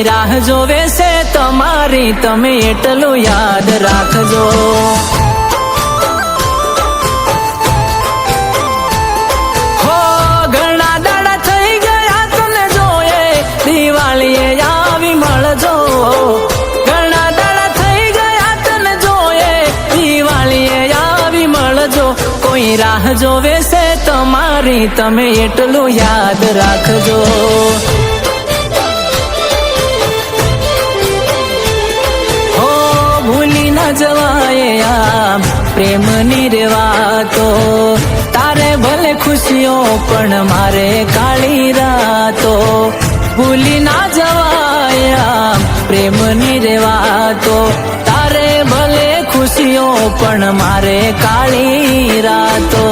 કોઈ રાહ જોવે છે તમારી, તમે એટલું યાદ રાખજો. હો ઘણા દાડા થઈ ગયા તને જોયે, દિવાળીએ આવી મળજો. ઘણા દાડા થઈ ગયા તને જોયે, દિવાળીએ આવી મળજો. કોઈ રાહ જોવે છે તમારી, તમે એટલું યાદ રાખજો. ભૂલી ના જવાય આમ પ્રેમની રે વાતો, તારે ભલે ખુશીઓ પણ મારે કાળી રાતો. ભૂલી ના જવાય આમ પ્રેમની રે વાતો, તારે ભલે ખુશીઓ પણ મારે કાળી રાતો.